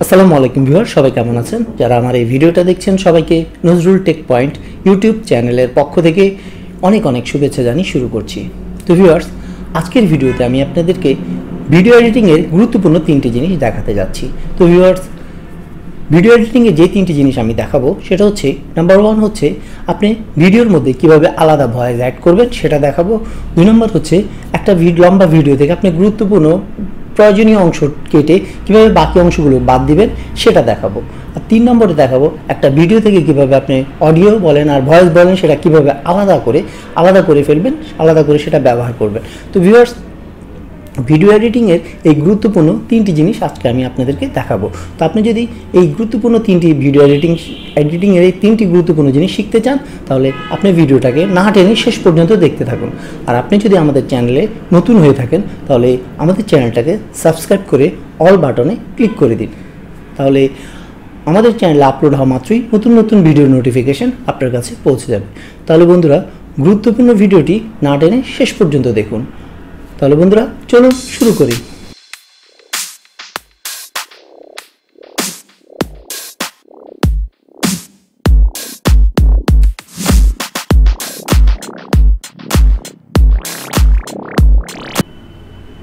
আসসালামু আলাইকুম ভিউয়ার, সবাই কেমন আছেন? যারা আমার এই ভিডিওটা দেখছেন সবাইকে নজরুল টেক পয়েন্ট ইউটিউব চ্যানেলের পক্ষ থেকে অনেক অনেক শুভেচ্ছা জানিয়ে শুরু করছি। তো ভিউয়ার্স, আজকের ভিডিওতে আমি আপনাদেরকে ভিডিও এডিটিংয়ের গুরুত্বপূর্ণ তিনটি জিনিস দেখাতে যাচ্ছি। তো ভিউয়ার্স, ভিডিও এডিটিংয়ে যে তিনটি জিনিস আমি দেখাবো সেটা হচ্ছে, নাম্বার 1 হচ্ছে আপনি ভিডিওর মধ্যে কিভাবে আলাদা ভয়েস অ্যাড করবেন সেটা দেখাবো। 2 নম্বর হচ্ছে একটা লম্বা ভিডিও থেকে আপনি গুরুত্বপূর্ণ প্রয়োজনীয় অংশ কেটে কীভাবে বাকি অংশগুলো বাদ দিবেন সেটা দেখাবো। আর 3 নম্বরে দেখাবো একটা ভিডিও থেকে কীভাবে আপনি অডিও বলেন আর ভয়েস বলেন সেটা কীভাবে আলাদা করে ফেলবেন, আলাদা করে সেটা ব্যবহার করবেন। তো ভিউয়ার্স, ভিডিও এডিটিংয়ের এই গুরুত্বপূর্ণ তিনটি জিনিস আজকে আমি আপনাদেরকে দেখাবো। তো আপনি যদি এই গুরুত্বপূর্ণ তিনটি ভিডিও এডিটিংয়ের এই তিনটি গুরুত্বপূর্ণ জিনিস শিখতে চান তাহলে আপনি ভিডিওটাকে না টেনে শেষ পর্যন্ত দেখতে থাকুন। আর আপনি যদি আমাদের চ্যানেলে নতুন হয়ে থাকেন তাহলে আমাদের চ্যানেলটাকে সাবস্ক্রাইব করে অল বাটনে ক্লিক করে দিন, তাহলে আমাদের চ্যানেলে আপলোড হওয়া মাত্রই নতুন নতুন ভিডিও নোটিফিকেশন আপনার কাছে পৌঁছে যাবে। তাহলে বন্ধুরা, গুরুত্বপূর্ণ ভিডিওটি না টেনে শেষ পর্যন্ত দেখুন। তাহলে বন্ধুরা, চলুন শুরু করি।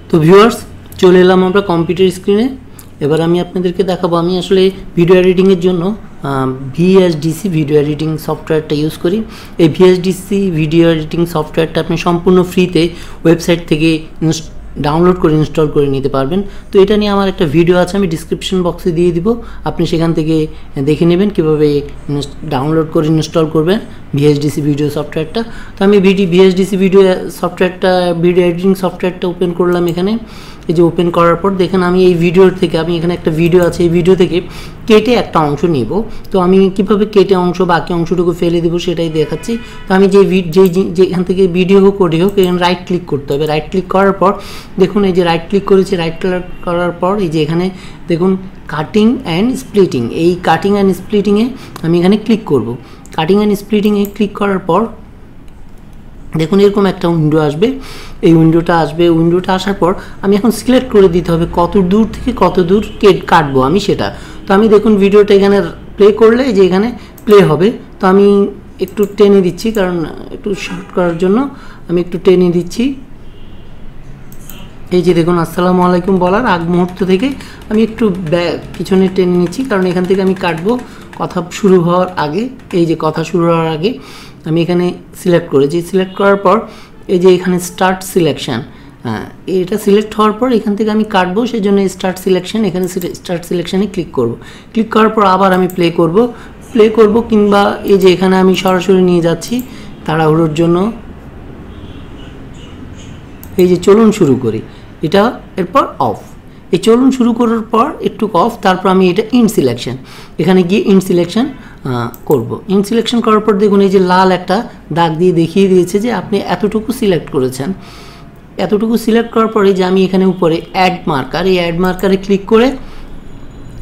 তো ভিউয়ার্স, চলে এলাম আমরা কম্পিউটার স্ক্রিনে। এবার আমি আপনাদেরকে দেখাবো, আমি আসলে ভিডিও এডিটিংয়ের জন্য VSDC ভিডিও এডিটিং সফটওয়্যারটা ইউজ করি। এই VSDC ভিডিও এডিটিং সফটওয়্যারটা আপনি সম্পূর্ণ ফ্রিতে ওয়েবসাইট থেকে ডাউনলোড করে ইনস্টল করে নিতে পারবেন। তো এটা নিয়ে আমার একটা ভিডিও আছে, আমি ডিসক্রিপশন বক্সে দিয়ে দিব, আপনি সেখান থেকে দেখে নেবেন কীভাবে ডাউনলোড করে ইনস্টল করবেন VSDC ভিডিও সফটওয়্যারটা। তো আমি VSDC ভিডিও এডিটিং সফটওয়্যারটা ওপেন করলাম। এখানে এই যে ওপেন করার পর দেখেন, আমি এই ভিডিওর থেকে, আমি এখানে একটা ভিডিও আছে, এই ভিডিও থেকে কেটে একটা অংশ নিব। তো আমি কীভাবে কেটে বাকি অংশটুকু ফেলে দেবো সেটাই দেখাচ্ছি। তো আমি যেখান থেকে ভিডিও হোক অডিও হোক, এখানে রাইট ক্লিক করতে হবে। রাইট ক্লিক করার পর দেখুন, এই যে রাইট ক্লিক করেছি, রাইট ক্লিক করার পর এই যে এখানে দেখুন কাটিং অ্যান্ড স্প্লিটিং, এই কাটিং অ্যান্ড স্প্লিটিংয়ে আমি এখানে ক্লিক করব। কাটিং অ্যান্ড স্প্লিটিংয়ে ক্লিক করার পর দেখুন এরকম একটা উইন্ডো আসবে। এই উইন্ডোটা আসার পর আমি এখন সিলেক্ট করে দিতে হবে কত দূর থেকে কত দূর কাটবো আমি সেটা। তো আমি দেখুন ভিডিওটা এখানে প্লে করলে যে এখানে প্লে হবে। তো আমি একটু টেনে দিচ্ছি, কারণ একটু শর্ট করার জন্য আমি একটু টেনে দিচ্ছি। এই যে দেখুন আসসালামু আলাইকুম বলার আগ মুহূর্ত থেকে আমি একটু পিছনে টেনে নিচ্ছি, কারণ এখান থেকে আমি কাটবো কথা শুরু হওয়ার আগে। এই যে কথা শুরু হওয়ার আগে আমি এখানে সিলেক্ট করেছি। সিলেক্ট করার পর এই যে এখানে স্টার্ট সিলেকশান, এটা সিলেক্ট হওয়ার পর এখান থেকে আমি কাটবো, সেই জন্য স্টার্ট সিলেকশান, এখানে স্টার্ট সিলেকশানে ক্লিক করব। ক্লিক করার পর আবার আমি প্লে করব, কিংবা এই যে এখানে আমি সরাসরি নিয়ে যাচ্ছি তাড়াহুড়োর জন্য। এই যে চলুন শুরু করি, এটা এরপর অফ। এই চলুন শুরু করার পর একটু অফ, তারপর আমি এটা ইন সিলেকশন, এখানে গিয়ে ইন সিলেকশন করব। ইন সিলেকশন করার পর দেখুন এই যে লাল একটা দাগ দিয়ে দেখিয়ে দিয়েছে যে আপনি এতটুকু সিলেক্ট করেছেন। এতটুকু সিলেক্ট করার পরে যে আমি এখানে উপরে অ্যাড মার্কার, এই অ্যাড মার্কারে ক্লিক করে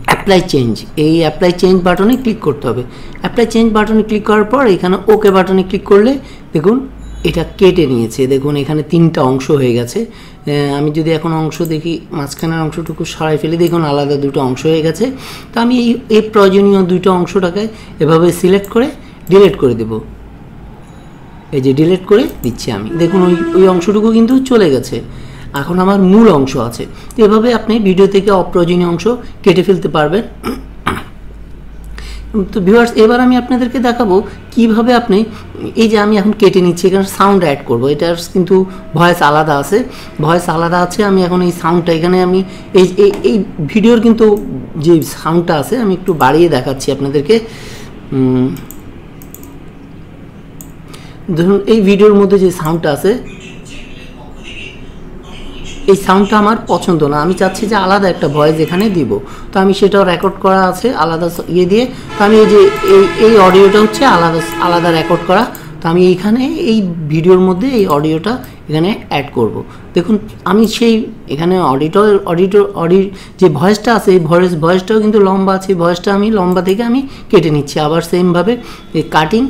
অ্যাপ্লাই চেঞ্জ, এই অ্যাপ্লাই চেঞ্জ বাটনে ক্লিক করতে হবে। অ্যাপ্লাই চেঞ্জ বাটনে ক্লিক করার পর এখানে ওকে বাটনে ক্লিক করলে দেখুন এটা কেটে নিয়েছে। দেখুন এখানে 3টা অংশ হয়ে গেছে। আমি যদি এখন অংশ দেখি, মাঝখানের অংশটুকু সরাই ফেলি, দেখুন আলাদা 2টো অংশ হয়ে গেছে। তো আমি এই প্রয়োজনীয় 2টো অংশটাকে এভাবে সিলেক্ট করে ডিলিট করে দেব। এই যে ডিলিট করে দিচ্ছি আমি, দেখুন ওই অংশটুকু কিন্তু চলে গেছে। এখন আমার মূল অংশ আছে। তো এভাবে আপনি ভিডিও থেকে অপ্রয়োজনীয় অংশ কেটে ফেলতে পারবেন। তো ভিউয়ার্স, এবার আমি আপনাদেরকে দেখাবো কিভাবে আপনি, এই যে আমি এখন কেটে নিচ্ছি, এখানে সাউন্ড অ্যাড করব। এটার কিন্তু ভয়েস আলাদা আছে। আমি এখন এই সাউন্ডটা এখানে আমি এই ভিডিওর কিন্তু যে সাউন্ডটা আছে আমি একটু বাড়িয়ে দেখাচ্ছি আপনাদেরকে। ধরুন এই ভিডিওর মধ্যে যে সাউন্ডটা আছে, এই সাউন্ডটা আমার পছন্দ না, আমি চাচ্ছি যে আলাদা একটা ভয়েস এখানে দিব। তো আমি সেটাও রেকর্ড করা আছে আলাদা ইয়ে দিয়ে। তো আমি এই যে এই অডিওটা হচ্ছে আলাদা রেকর্ড করা। তো আমি এইখানে এই ভিডিওর মধ্যে এই অডিওটা এখানে অ্যাড করব। দেখুন আমি সেই এখানে অডির যে ভয়েসটা আছে, এই ভয়েসটাও কিন্তু লম্বা আছে। ভয়েসটা আমি লম্বা থেকে আমি কেটে নিচ্ছি। আবার সেমভাবে এই কাটিং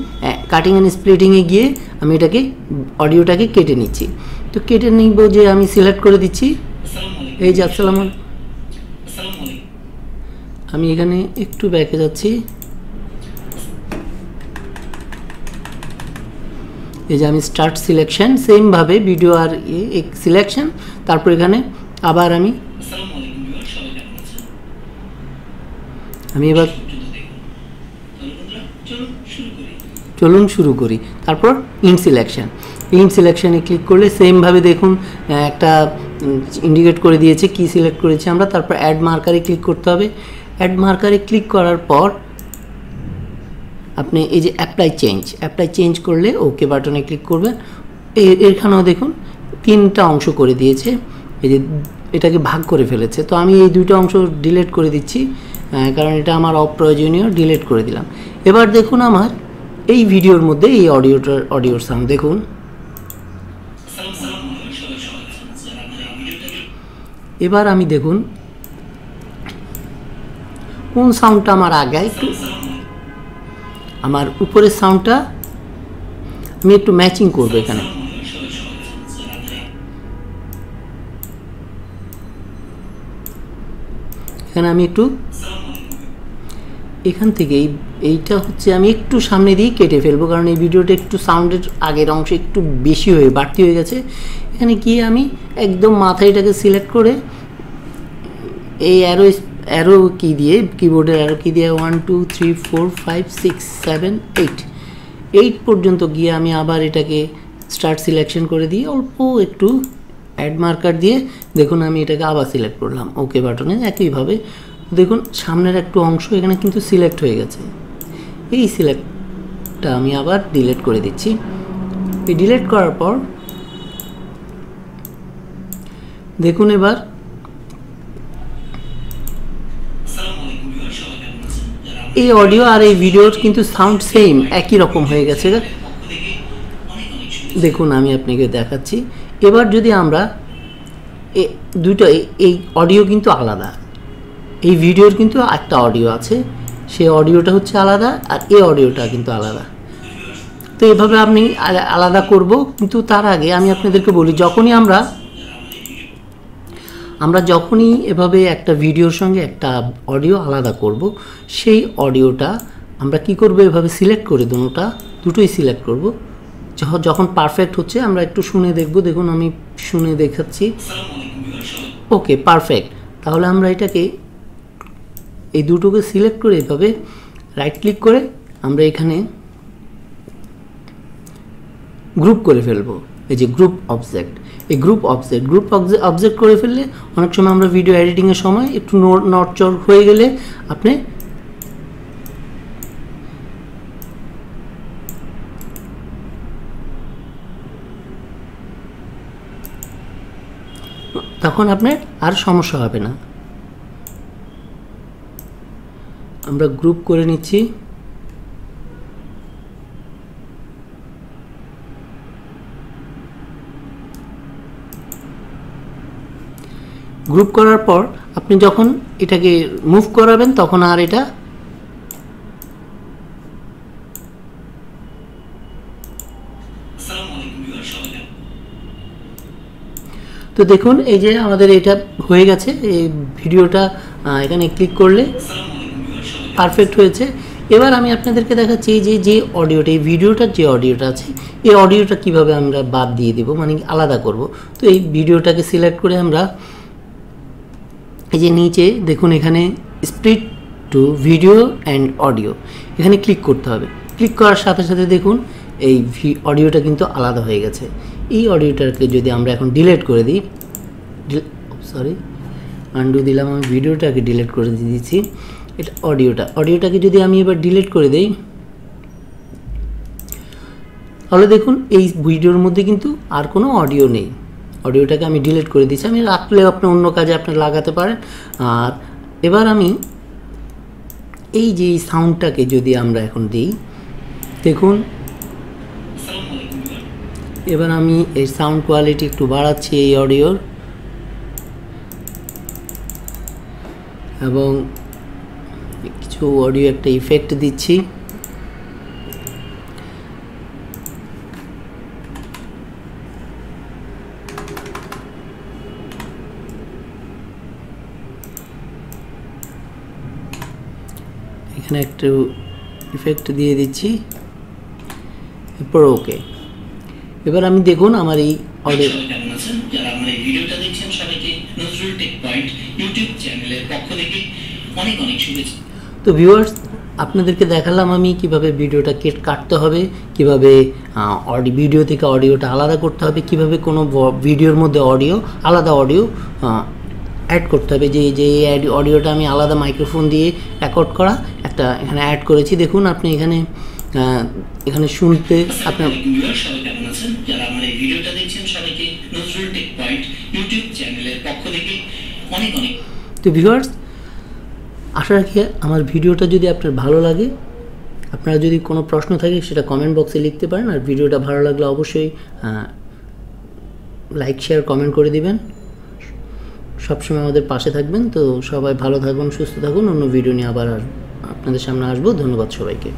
অ্যান্ড স্প্লিটিংয়ে গিয়ে আমি অডিওটাকে কেটে নিচ্ছি। তো কেটে নিব, যে আমি সিলেক্ট করে দিচ্ছি এই যে আমি এখানে একটু ব্যাকে যাচ্ছি, এই যে আমি স্টার্ট সিলেকশন, সেম ভাবে ভিডিও আর সিলেকশন, তারপর এখানে আবার আমি এবার চলুন শুরু করি। তারপর ইন সিলেকশনে ক্লিক করলে সেম ভাবে দেখুন একটা ইন্ডিকেট করে দিয়েছে কি সিলেক্ট করেছি আমরা। তারপর অ্যাড মার্কারে ক্লিক করতে হবে। অ্যাড মার্কারে ক্লিক করার পর আপনি এই যে অ্যাপ্লাই চেঞ্জ করলে ওকে বাটনে ক্লিক করবেন। এখানেও দেখুন 3টা অংশ করে দিয়েছে, এই যে এটাকে ভাগ করে ফেলেছে। তো আমি এই 2টা অংশ ডিলিট করে দিচ্ছি, কারণ এটা আমার অপ্রয়োজনীয়, ডিলিট করে দিলাম। এবার দেখুন আমার এই ভিডিওর মধ্যে এই অডিওর সাউন্ড দেখুন। এবার আমি দেখুন কোন সাউন্ডটা আমার আগে, একটু আমার উপরের সাউন্ডটা আমি একটু ম্যাচিং করব। এখানে আমি একটু এখান থেকে এইটা হচ্ছে আমি একটু সামনে দিয়ে কেটে ফেলবো, কারণ এই ভিডিওটা একটু সাউন্ডের আগের অংশ একটু বেশি বাড়তি হয়ে গেছে। এখানে গিয়ে আমি একদম মাথায় এটাকে সিলেক্ট করে এই অ্যারো কি দিয়ে, কিবোর্ডের অ্যারো কি দিয়ে 1 2 3 4 5 6 7 8 পর্যন্ত গিয়ে আমি আবার এটাকে স্টার্ট সিলেকশন করে দিয়ে অল্প একটু অ্যাড মার্কার দিয়ে দেখুন আমি এটাকে আবার সিলেক্ট করলাম ওকে বাটনে। একইভাবে দেখুন সামনের একটু অংশ এখানে কিন্তু সিলেক্ট হয়ে গেছে। এই সিলেক্টটা আমি আবার ডিলিট করে দিচ্ছি। এই ডিলিট করার পর দেখুন এবার এই অডিও আর এই ভিডিওর কিন্তু সাউন্ড সেম, একই রকম হয়ে গেছে। দেখুন আমি আপনাকে দেখাচ্ছি। এবার যদি আমরা দুটো, এই অডিও কিন্তু আলাদা, এই ভিডিওর কিন্তু একটা অডিও আছে, সেই অডিওটা হচ্ছে আলাদা আর এই অডিওটা কিন্তু আলাদা। তো এভাবে আপনি আলাদা করব। কিন্তু তার আগে আমি আপনাদেরকে বলি, যখনই আমরা যখনই এভাবে একটা ভিডিওর সঙ্গে একটা অডিও আলাদা করব, সেই অডিওটা আমরা কি করব, এভাবে সিলেক্ট করে দুটোই সিলেক্ট করব। যখন পারফেক্ট হচ্ছে আমরা একটু শুনে দেখব। দেখুন আমি শুনে দেখাচ্ছি। ওকে, পারফেক্ট। তাহলে আমরা এটাকে এই দুটোকে সিলেক্ট করে এভাবে রাইট ক্লিক করে আমরা এখানে গ্রুপ করে ফেলবো। এই যে গ্রুপ অবজেক্ট, এই গ্রুপ অবজেক্ট করে ফেললে অনেক সময় আমরা ভিডিও এডিটিংয়ের সময় একটু নড়চড় হয়ে গেলে আপনি তখন আপনার আর সমস্যা হবে না। আমরা গ্রুপ করে নিচ্ছি। গ্রুপ করার পর আপনি যখন এটাকে মুভ করাবেন তখন আর এটা তো দেখুন এই যে আমাদের এটা হয়ে গেছে। এই ভিডিওটা এখানে ক্লিক করলে পারফেক্ট হয়েছে। এবার আমি আপনাদেরকে দেখাচ্ছি যে অডিওটা, এই ভিডিওটার যে অডিওটা আছে, এই অডিওটা কিভাবে আমরা বাদ দিয়ে দেব, মানে আলাদা করব। তো এই ভিডিওটাকে সিলেক্ট করে আমরা এই যে নিচে দেখুন এখানে split to video and audio, এখানে ক্লিক করতে হবে। ক্লিক করার সাথে সাথে দেখুন এই অডিওটা কিন্তু আলাদা হয়ে গেছে। এই অডিওটাকে যদি আমরা এখন ডিলিট করে দিই, আন্ডু দিলাম, আমি ভিডিওটাকে ডিলিট করে দিয়েছি। এটা অডিওটাকে যদি আমি এবার ডিলিট করে দেই, তাহলে দেখুন এই ভিডিওর মধ্যে কিন্তু আর কোনো অডিও নেই। অডিওটাকে আমি ডিলিট করে দিচ্ছি। আমি রাখলেও আপনি অন্য কাজে আপনি লাগাতে পারেন। আর এবার আমি এই যে সাউন্ডটাকে যদি আমরা এখন দিই, দেখুন এবার আমি এই সাউন্ড কোয়ালিটি একটু বাড়াচ্ছি এই অডিওর, এবং কিছু অডিও একটা ইফেক্ট দিচ্ছি। এখানে একটু ইফেক্ট দিয়ে দিচ্ছি, এরপর ওকে। এবার আমি দেখুন আমার এই অডিও, কেমন আছেন যারা আমার এই ভিডিওটা দেখছেন সবাইকে নজরুল টেক পয়েন্ট ইউটিউব চ্যানেলের পক্ষ থেকে অনেক অনেক শুভেচ্ছা। তো ভিউয়ার্স, আপনাদেরকে দেখালাম আমি কিভাবে ভিডিওটা কাটতে হবে, কিভাবে ভিডিও থেকে অডিওটা আলাদা করতে হবে, কিভাবে কোনো ভিডিওর মধ্যে আলাদা অডিও অ্যাড করতে হবে। যে অডিওটা আমি আলাদা মাইক্রোফোন দিয়ে রেকর্ড করা একটা এখানে অ্যাড করেছি। দেখুন আপনি এখানে শুনতে আপনার সবাই কেমন আছেন যারা আমার এই ভিডিওটা দেখছেন সবাইকে নজরুল টেক পয়েন্ট ইউটিউব চ্যানেলের পক্ষ থেকে অনেক অনেক। তো ভিউয়ার্স, আশা রাখি আমার ভিডিওটা যদি আপনার ভালো লাগে, আপনারা যদি কোনো প্রশ্ন থাকে সেটা কমেন্ট বক্সে লিখতে পারেন। আর ভিডিওটা ভালো লাগলে অবশ্যই লাইক শেয়ার কমেন্ট করে দিবেন। সবসময় আমাদের পাশে থাকবেন। তো সবাই ভালো থাকুন, সুস্থ থাকুন। অন্য ভিডিও নিয়ে আবার আপনাদের সামনে আসবো। ধন্যবাদ সবাইকে।